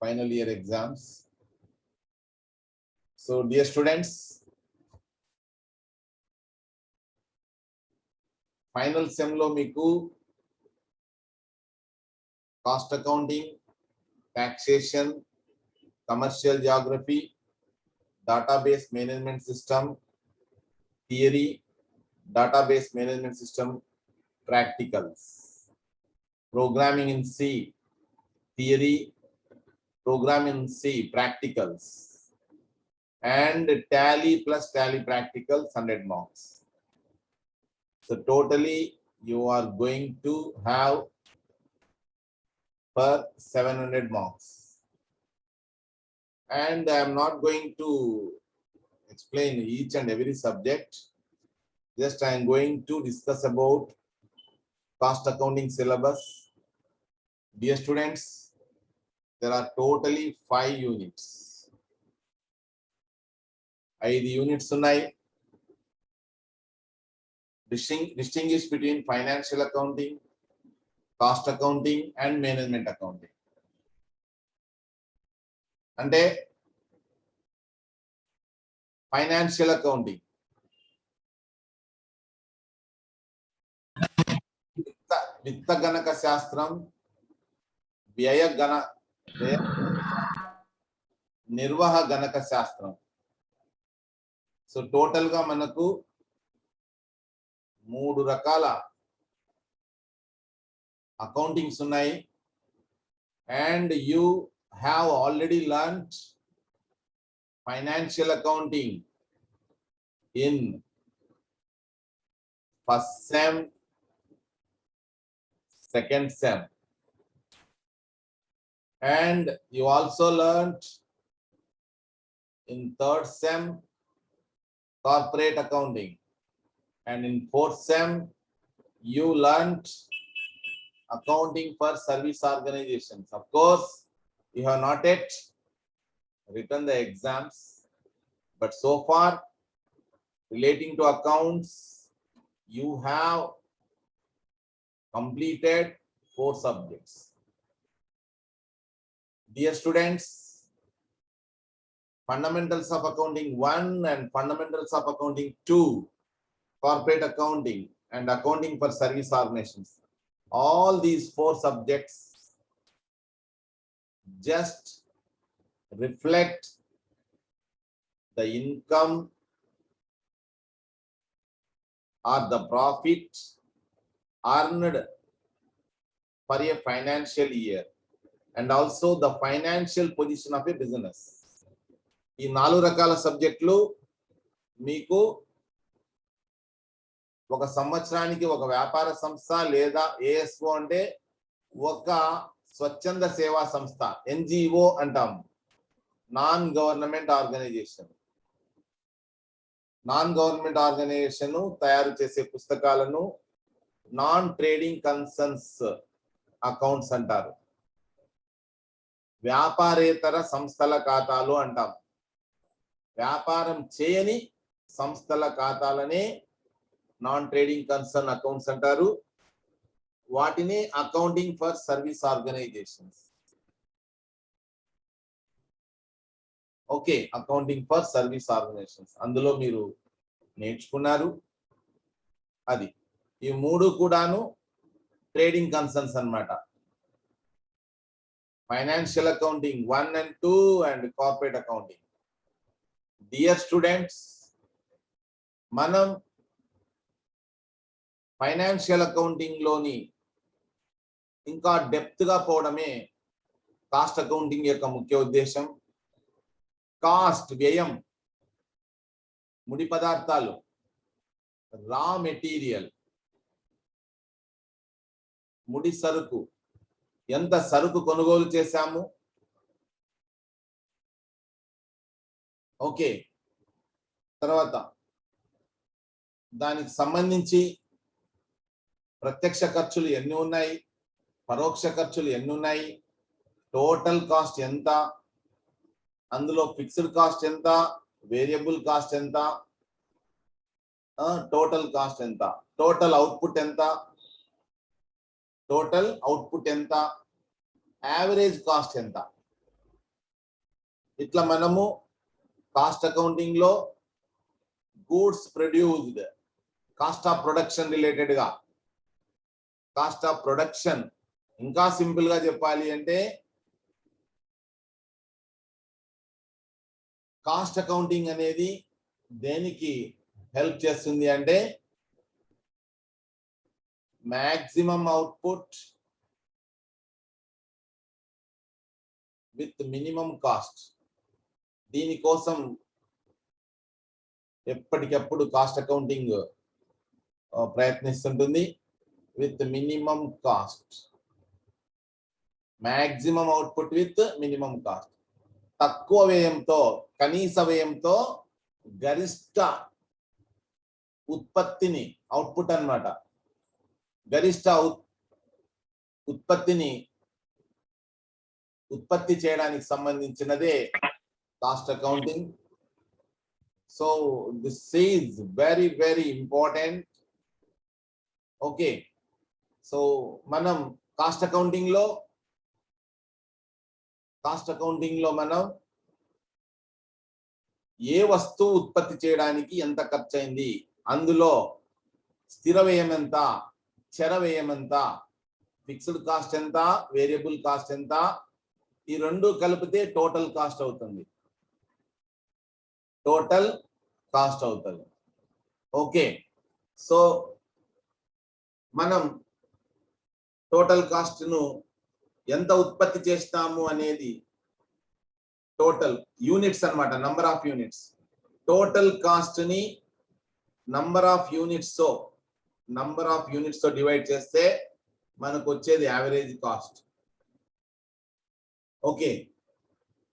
final year exams. So dear students, final sem lo meeku cost accounting, taxation, commercial geography, database management system theory, database management system practicals, programming in C theory, programming in C practicals, and tally plus tally practicals 100 marks. So totally you are going to have per 700 marks. And I am not going to explain each and every subject. Just I am going to discuss about cost accounting syllabus. Dear students, there are totally 5 units. 5 units ఉన్నాయి. Distinguish between financial accounting, cost accounting and management accounting. అంటే financial accounting విత్త గణక శాస్త్రం, నిర్వహ గణక శాస్త్రం. So total గా మనకు 3 రకాల accountings ఉన్నాయి. And you have already learned financial accounting in first sem, second sem, and you also learned in third sem corporate accounting, and in fourth sem you learned accounting for service organizations. Of course you have not yet written the exams, but so far relating to accounts you have completed 4 subjects. Dear students, fundamentals of accounting 1 and fundamentals of accounting 2, corporate accounting and accounting for service organizations, all these 4 subjects just reflect the income or the profit earned for a financial year and also the financial position of a business. ఈ 4 రకాల సబ్జెక్టులు మీకు ఒక సంవత్సరానికి ఒక వ్యాపార సంస్థ లేదా ఏఎస్ఓ అంటే ఒక స్వచ్ఛంద సేవా సంస్థ, ఎన్జిఓ అంటాం, non government organisation. Non government organisation తయారు చేసే పుస్తకాలను నాన్ ట్రేడింగ్ కన్సర్న్స్ అకౌంట్స్ అంటారు. వ్యాపారేతర సంస్థల ఖాతాలు అంటాం. వ్యాపారం చేయని సంస్థల ఖాతాలనే నాన్ ట్రేడింగ్ కన్సర్న్ అకౌంట్స్ అంటారు. వాటిని accounting for service organisations. Okay, accounting for service organisations అందులో మీరు నేర్చుకున్నారు. అది ఈ 3 కూడాను ట్రేడింగ్ కన్సర్న్స్ అన్నమాట. Financial accounting 1 and 2 and corporate accounting. Dear students, మనం ఫైనాన్షియల్ అకౌంటింగ్ లోని ఇంకా డెప్త్ గా పోవడమే కాస్ట్ అకౌంటింగ్ యొక్క ముఖ్య ఉద్దేశం. కాస్ట్ వ్యయం, ముడి పదార్థాలు, రా మెటీరియల్, ముడి సరుకు, ఎంత సరుకు కొనుగోలు చేశాము, ఓకే, తర్వాత దానికి సంబంధించి ప్రత్యక్ష ఖర్చులు ఎన్ని ఉన్నాయి, పరోక్ష ఖర్చులు ఎన్ని ఉన్నాయి, టోటల్ కాస్ట్ ఎంత, అందులో ఫిక్స్డ్ కాస్ట్ ఎంత, వేరియబుల్ కాస్ట్ ఎంత, టోటల్ కాస్ట్ ఎంత, టోటల్ అవుట్పుట్ ఎంత, టోటల్ అవుట్పుట్ ఎంత, యావరేజ్ కాస్ట్ ఎంత. ఇట్లా మనము కాస్ట్ అకౌంటింగ్ లో goods produced, cost of production related గా, కాస్ట్ ఆఫ్ ప్రొడక్షన్ ఇంకా సింపుల్ గా చెప్పాలి అంటే కాస్ట్ అకౌంటింగ్ అనేది దేనికి హెల్ప్ చేస్తుంది అంటే maximum output with minimum cost. దీనికోసం ఎప్పటికప్పుడు కాస్ట్ అకౌంటింగ్ ప్రయత్నిస్తుంటుంది. With minimum cost, maximum output with minimum cost. తక్కువ వ్యయంతో, కనీస వ్యయంతో గరిష్ట ఉత్పత్తిని, అవుట్పుట్ అన్నమాట, గరిష్ట ఉత్పత్తిని ఉత్పత్తి చేయడానికి సంబంధించినదే cost accounting. So this is very very important. Okay, so మనం కాస్ట్ అకౌంటింగ్ లో మనం ఏ వస్తువు ఉత్పత్తి చేయడానికి ఎంత ఖర్చు అయింది, అందులో స్థిర వ్యయం ఎంత, చర వ్యయం ఎంత, ఫిక్స్డ్ కాస్ట్ ఎంత, వేరియబుల్ కాస్ట్ ఎంత, ఈ రెండు కలిపితే టోటల్ కాస్ట్ అవుతుంది. టోటల్ కాస్ట్ అవుతుంది. ఓకే, సో మనం టోటల్ కాస్ట్ ను ఎంత ఉత్పత్తి చేస్తాము అనేది టోటల్ యూనిట్స్ అన్నమాట, number of units. Total cost ని నంబర్ ఆఫ్ యూనిట్స్ తో డివైడ్ చేస్తే మనకు వచ్చేది యావరేజ్ కాస్ట్. ఓకే,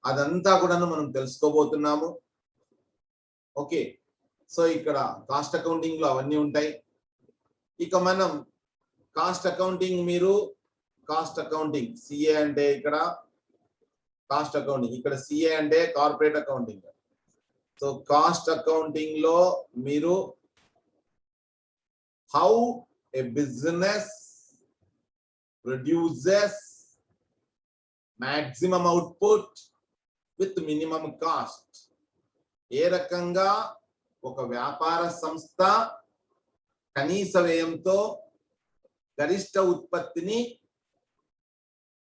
అదంతా కూడా మనం తెలుసుకోబోతున్నాము. ఓకే, సో ఇక్కడ కాస్ట్ అకౌంటింగ్ లో అవన్నీ ఉంటాయి. ఇక మనం కాస్ట్ అకౌంటింగ్, మీరు కాస్ట్ అకౌంటింగ్ సిఏ అంటే ఇక్కడ కాస్ట్ అకౌంటింగ్, ఇక్కడ సిఏ అంటే corporate accounting. So cost accounting లో మీరు how a business produces maximum output with minimum cost, ఏ రకంగా ఒక వ్యాపార సంస్థ కనీస వ్యయంతో గరిష్ట ఉత్పత్తిని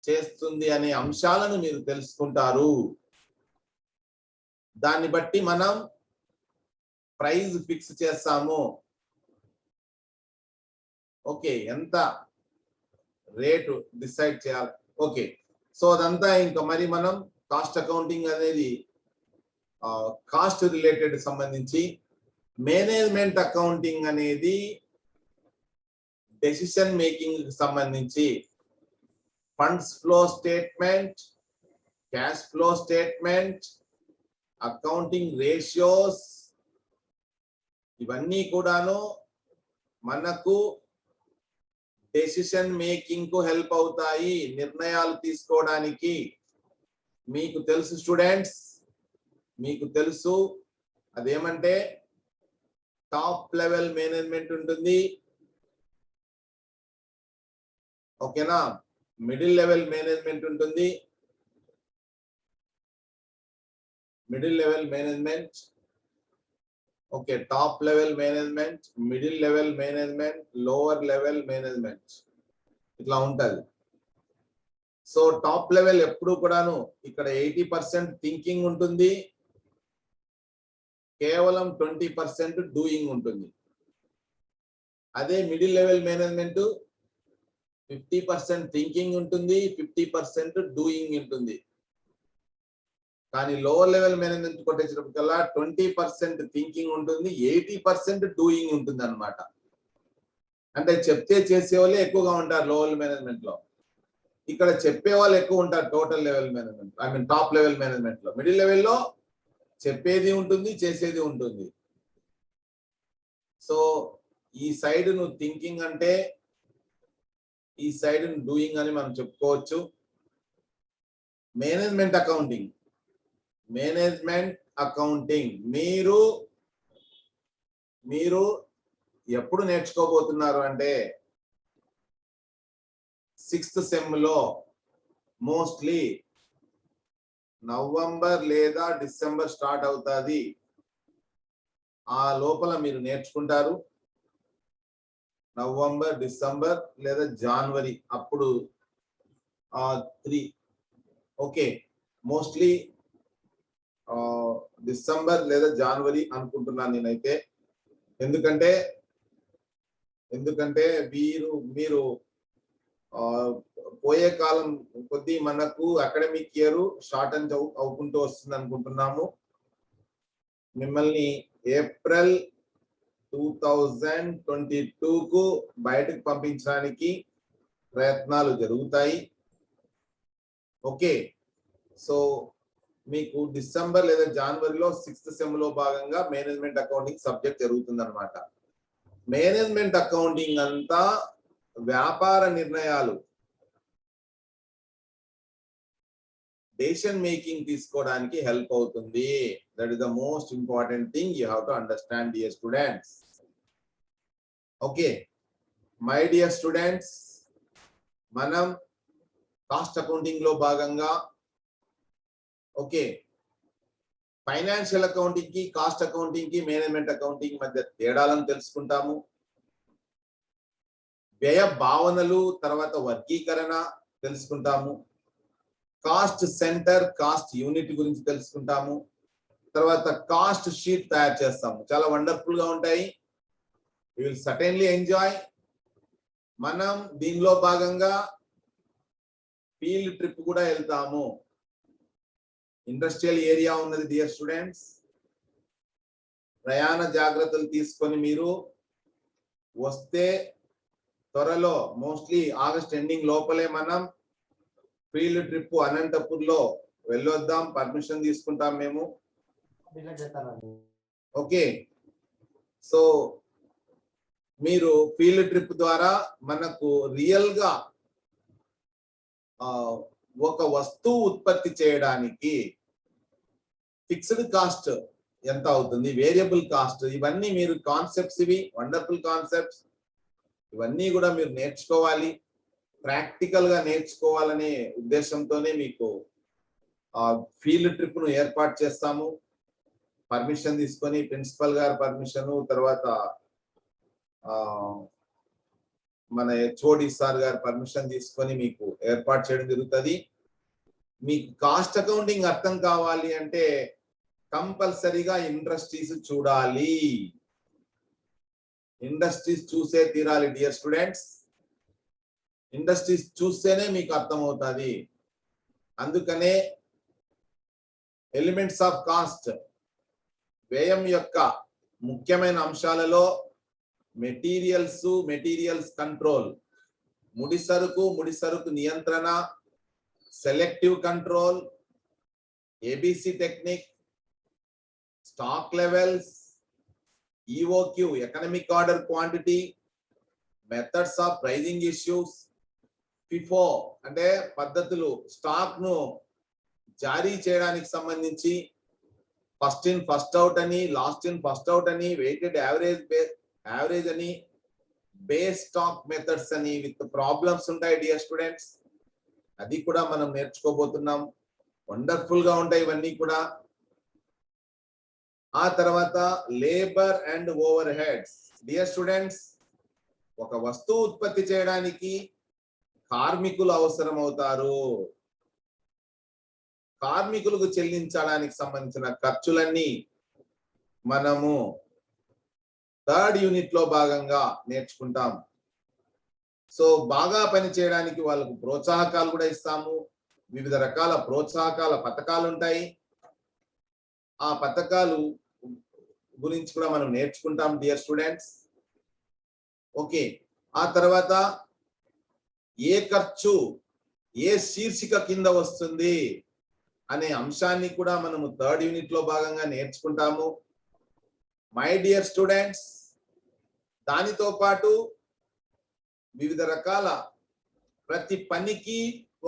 చేస్తుంది అనే అంశాలను మీరు తెలుసుకుంటారు. దాన్ని బట్టి మనం ప్రైస్ ఫిక్స్ చేస్తాము. ఓకే, ఎంత రేటు డిసైడ్ చేయాలి. ఓకే, సో అదంతా ఇంకా మరి మనం కాస్ట్ అకౌంటింగ్ అనేది కాస్ట్ రిలేటెడ్ సంబంధించి. మేనేజ్మెంట్ అకౌంటింగ్ అనేది డెసిషన్ మేకింగ్ సంబంధించి funds flow statement, cash flow statement, accounting ratios, ఇవన్నీ కూడాను మనకు డెసిషన్ మేకింగ్ కు హెల్ప్ అవుతాయి, నిర్ణయాలు తీసుకోవడానికి. మీకు తెలుసు స్టూడెంట్స్, మీకు తెలుసు అదేమంటే టాప్ లెవెల్ మేనేజ్మెంట్ ఉంటుంది. ఓకేనా, మిడిల్ లెవెల్ మేనేజ్మెంట్ ఉంటుంది. Middle level management, okay, top level management, middle level management, lower level management, ఇట్లా ఉంటది. సో టాప్ లెవెల్ ఎప్పుడు కూడాను ఇక్కడ 80% థింకింగ్ ఉంటుంది, కేవలం 20% డూయింగ్ ఉంటుంది. అదే మిడిల్ లెవెల్ మేనేజ్మెంట్ 50% థింకింగ్ ఉంటుంది, 50% డూయింగ్ ఉంటుంది. కానీ లోవర్ లెవెల్ మేనేజ్మెంట్ కొట్టేటప్పటికల్లా 20% థింకింగ్ ఉంటుంది, 80% డూయింగ్ ఉంటుంది అన్నమాట. అంటే చెప్తే చేసే వాళ్ళే ఎక్కువగా ఉంటారు లోవర్ మేనేజ్మెంట్ లో, ఇక్కడ చెప్పే వాళ్ళు ఎక్కువ ఉంటారు total level management, I mean top level management లో. మిడిల్ లెవెల్లో చెప్పేది ఉంటుంది, చేసేది ఉంటుంది. సో ఈ సైడ్ ను థింకింగ్ అంటే, ఈ సైడ్ ను డూయింగ్ అని మనం చెప్పుకోవచ్చు. మేనేజ్మెంట్ అకౌంటింగ్, మేనేజ్మెంట్ అకౌంటింగ్ మీరు ఎప్పుడు నేర్చుకోబోతున్నారు అంటే 6th సెమ్ లో మోస్ట్లీ నవంబర్ లేదా డిసెంబర్ స్టార్ట్ అవుతుంది. ఆ లోపల మీరు నేర్చుకుంటారు. నవంబర్, డిసెంబర్ లేదా జనవరి అప్పుడు 3. ఓకే, మోస్ట్లీ డిసెంబర్ లేదా జనవరి అనుకుంటున్నాను నేనైతే. ఎందుకంటే మీరు పోయే కాలం కొద్దీ మనకు అకాడమిక్ ఇయర్ షార్ట్ అండ్ అవుకుంటూ వస్తుంది అనుకుంటున్నాము. మిమ్మల్ని ఏప్రిల్ 2022కు బయటకు పంపించడానికి ప్రయత్నాలు జరుగుతాయి. ఓకే, సో మీకు డిసెంబర్ లేదా జనవరిలో 6th సెమ్ లో భాగంగా మేనేజ్మెంట్ అకౌంటింగ్ సబ్జెక్ట్ జరుగుతుంది అనమాట. మేనేజ్మెంట్ అకౌంటింగ్ అంతా వ్యాపార నిర్ణయాలు, డెసిషన్ మేకింగ్ తీసుకోవడానికి హెల్ప్ అవుతుంది. That is the most important thing you have to understand, dear students. Okay my dear students, మనం కాస్ట్ అకౌంటింగ్ లో భాగంగా ఓకే ఫైనాన్షియల్ అకౌంటింగ్ కి, కాస్ట్ అకౌంటింగ్ కి, మేనేజ్మెంట్ అకౌంటింగ్ మధ్య తేడాలను తెలుసుకుంటాము. వ్యయ భావనలు, తర్వాత వర్గీకరణ తెలుసుకుంటాము. కాస్ట్ సెంటర్, కాస్ట్ యూనిట్ గురించి తెలుసుకుంటాము. తర్వాత కాస్ట్ షీట్ తయారు చేస్తాము. చాలా వండర్ఫుల్ గా ఉంటాయి. You will certainly enjoy. మనం దీనిలో భాగంగా ఫీల్డ్ ట్రిప్ కూడా వెళ్తాము. ఇండస్ట్రియల్ ఏరియా ఉన్నది డియర్ స్టూడెంట్స్. ప్రయాణ జాగ్రత్తలు తీసుకొని మీరు వస్తే త్వరలో, మోస్ట్లీ ఆగస్ట్ ఎండింగ్ లోపలే మనం ఫీల్డ్ ట్రిప్ అనంతపూర్ లో వెళ్ళొద్దాం. పర్మిషన్ తీసుకుంటాం మేము. ఓకే, సో మీరు ఫీల్డ్ ట్రిప్ ద్వారా మనకు రియల్ గా ఒక వస్తువు ఉత్పత్తి చేయడానికి ఫిక్స్డ్ కాస్ట్ ఎంత అవుతుంది, వేరియబుల్ కాస్ట్, ఇవన్నీ మీరు కాన్సెప్ట్స్, ఇవి వండర్ఫుల్ కాన్సెప్ట్స్. ఇవన్నీ కూడా మీరు నేర్చుకోవాలి, ప్రాక్టికల్ గా నేర్చుకోవాలనే ఉద్దేశంతోనే మీకు ఫీల్డ్ ట్రిప్ ను ఏర్పాటు చేస్తాము. పర్మిషన్ తీసుకొని, ప్రిన్సిపల్ గారి పర్మిషన్, తర్వాత మన హెచ్ఓడి సార్ గారి పర్మిషన్ తీసుకొని మీకు ఏర్పాటు చేయడం జరుగుతుంది. మీకు కాస్ట్ అకౌంటింగ్ అర్థం కావాలి అంటే కంపల్సరీగా ఇండస్ట్రీస్ చూడాలి. ఇండస్ట్రీస్ చూసే తీరాలి డియర్ స్టూడెంట్స్. ఇండస్ట్రీస్ చూస్తేనే మీకు అర్థమవుతుంది. అందుకనే ఎలిమెంట్స్ ఆఫ్ కాస్ట్, వ్యయం యొక్క ముఖ్యమైన అంశాలలో మెటీరియల్స్ కంట్రోల్, ముడి సరుకు నియంత్రణ, selective control, ABC technique, stock levels, EOQ economic order quantity, methods of pricing issues, FIFO అంటే పద్ధతులు, స్టాక్ ను జారీ చేయడానికి సంబంధించి ఫస్ట్ ఇన్ ఫస్ట్ అవుట్ అని, లాస్ట్ ఇన్ ఫస్ట్ అవుట్ అని, వెయిటెడ్ యావరేజ్ అని, బేస్ స్టాక్ మెథడ్స్ అని విత్ ప్రాబ్లమ్స్ ఉంటాయి డియర్ స్టూడెంట్స్. అది కూడా మనం నేర్చుకోబోతున్నాం. వండర్ఫుల్ గా ఉంటాయి ఇవన్నీ కూడా. ఆ తర్వాత labour and over heads. Dear students, ఒక వస్తువు ఉత్పత్తి చేయడానికి కార్మికులు అవసరం అవుతారు. కార్మికులకు చెల్లించడానికి సంబంధించిన ఖర్చులన్నీ మనము 3rd యూనిట్ లో భాగంగా నేర్చుకుంటాం. సో బాగా పని చేయడానికి వాళ్ళకు ప్రోత్సాహకాలు కూడా ఇస్తాము. వివిధ రకాల ప్రోత్సాహకాల పథకాలు ఉంటాయి. ఆ పథకాలు గురించి కూడా మనం నేర్చుకుంటాం డియర్ స్టూడెంట్స్. ఓకే, ఆ తర్వాత ఏ ఖర్చు ఏ శీర్షిక కింద వస్తుంది అనే అంశాన్ని కూడా మనము 3rd యూనిట్ లో భాగంగా నేర్చుకుంటాము. మై డియర్ స్టూడెంట్స్, దానితో పాటు వివిధ రకాల ప్రతి పనికి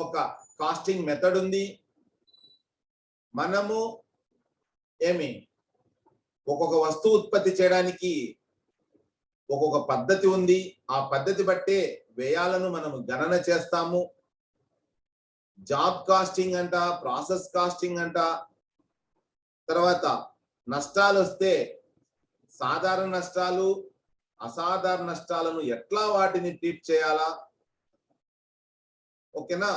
ఒక కాస్టింగ్ మెథడ్ ఉంది. మనము ఒక్కొక్క వస్తువు ఉత్పత్తి చేయడానికి ఒక్కొక్క పద్ధతి ఉంది. ఆ పద్ధతి బట్టే వ్యయాలను మనము గణన చేస్తాము. జాబ్ కాస్టింగ్ అంట, ప్రాసెస్ కాస్టింగ్ అంట. తర్వాత నష్టాలు వస్తే సాధారణ నష్టాలు, అసాధారణ నష్టాలను ఎట్లా వాటిని ట్రీట్ చేయాలా, ఓకేనా.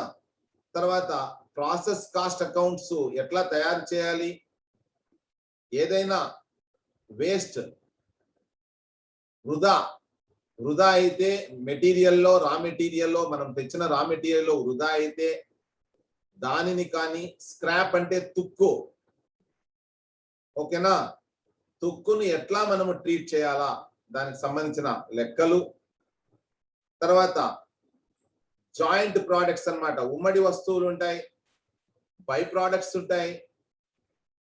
తర్వాత ప్రాసెస్ కాస్ట్ అకౌంట్స్ ఎట్లా తయారు చేయాలి, ఏదైనా వేస్ట్ వృధా అయితే మెటీరియల్లో, రా మెటీరియల్లో, మనం తెచ్చిన రా మెటీరియల్లో వృధా అయితే దానిని కానీ, స్క్రాప్ అంటే తుక్కు, ఓకేనా, తుక్కును ఎట్లా మనము ట్రీట్ చేయాలా దానికి సంబంధించిన లెక్కలు. తర్వాత జాయింట్ ప్రోడక్ట్స్ అన్నమాట, ఉమ్మడి వస్తువులు ఉంటాయి, బై ప్రోడక్ట్స్ ఉంటాయి.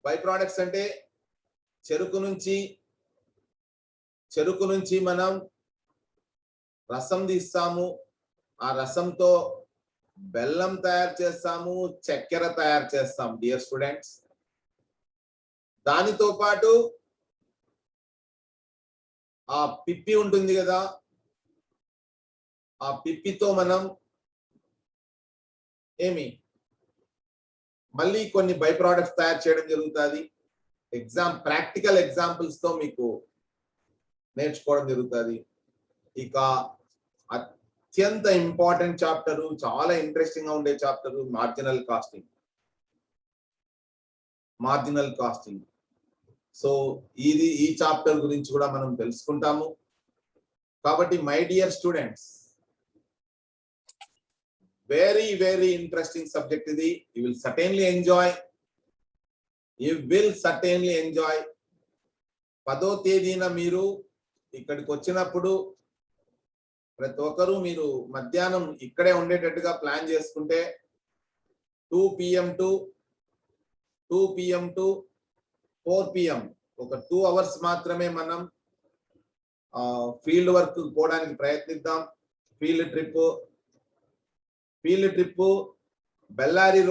బై ప్రోడక్ట్స్ అంటే చెరుకు నుంచి మనం రసం తీస్తాము, ఆ రసంతో బెల్లం తయారు చేస్తాము, చక్కెర తయారు చేస్తాం డియర్ స్టూడెంట్స్. దానితో పాటు ఆ పిప్పి ఉంటుంది కదా, ఆ పిప్పితో మనం మళ్ళీ కొన్ని బై ప్రోడక్ట్స్ తయారు చేయడం జరుగుతుంది. ప్రాక్టికల్ ఎగ్జాంపుల్స్ తో మీకు నేర్చుకోవడం జరుగుతుంది. ఇక అత్యంత ఇంపార్టెంట్ చాప్టర్, చాలా ఇంట్రెస్టింగ్ గా ఉండే చాప్టర్ మార్జినల్ కాస్టింగ్. సో ఈ చాప్టర్ గురించి కూడా మనం తెలుసుకుంటాము. కాబట్టి my dear students, very very interesting subject ఇది. You will certainly enjoy. 10వ తేదీన మీరు ఇక్కడికి వచ్చినప్పుడు ప్రతి ఒక్కరూ మీరు మధ్యాహ్నం ఇక్కడే ఉండేటట్టుగా ప్లాన్ చేసుకుంటే 2 PM to 4 PM ఒక 2 hours మాత్రమే మనం ఫీల్డ్ వర్క్ పోవడానికి ప్రయత్నిద్దాం. ఫీల్డ్ ట్రిప్ బెల్లారి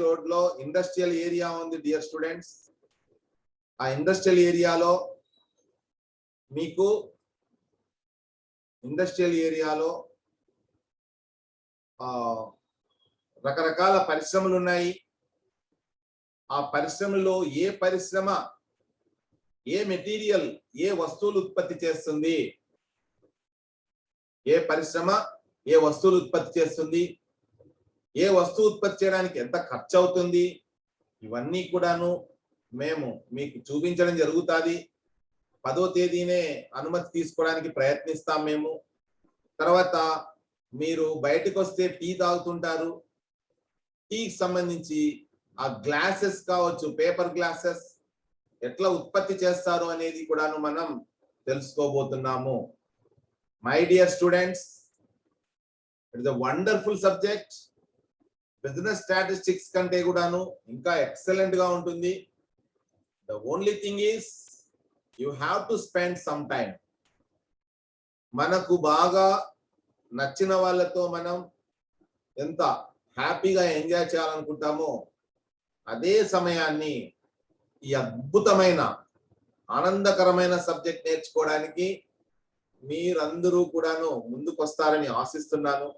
రోడ్ లో ఇండస్ట్రియల్ ఏరియా ఉంది డియర్ స్టూడెంట్స్. ఆ ఇండస్ట్రియల్ ఏరియాలో రకరకాల పరిశ్రమలు ఉన్నాయి. ఆ పరిశ్రమలో ఏ పరిశ్రమ ఏ మెటీరియల్, ఏ వస్తువులు ఉత్పత్తి చేస్తుంది, ఏ పరిశ్రమ ఏ వస్తువులు ఉత్పత్తి చేస్తుంది, ఏ వస్తువు ఉత్పత్తి చేయడానికి ఎంత ఖర్చు అవుతుంది, ఇవన్నీ కూడాను మేము మీకు చూపించడం జరుగుతుంది. 10వ తేదీనే అనుమతి తీసుకోవడానికి ప్రయత్నిస్తాం మేము. తర్వాత మీరు బయటకు వస్తే టీ తాగుతుంటారు. టీకి సంబంధించి ఆ గ్లాసెస్ కావచ్చు, పేపర్ గ్లాసెస్ ఎట్లా ఉత్పత్తి చేస్తారు అనేది కూడాను మనం తెలుసుకోబోతున్నాము. My dear students, it is a wonderful subject. Business statistics కంటే కూడాను ఇంకా ఎక్సలెంట్ గా ఉంటుంది. The only thing is you have to spend some time. మనకు బాగా నచ్చిన వాళ్ళతో మనం ఎంత హ్యాపీగా ఎంజాయ్ చేయాలనుకుంటామో అదే సమయాన్ని ఈ అద్భుతమైన ఆనందకరమైన సబ్జెక్ట్ నేర్చుకోవడానికి మీరందరూ కూడాను ముందుకు వస్తారని ఆశిస్తున్నాను.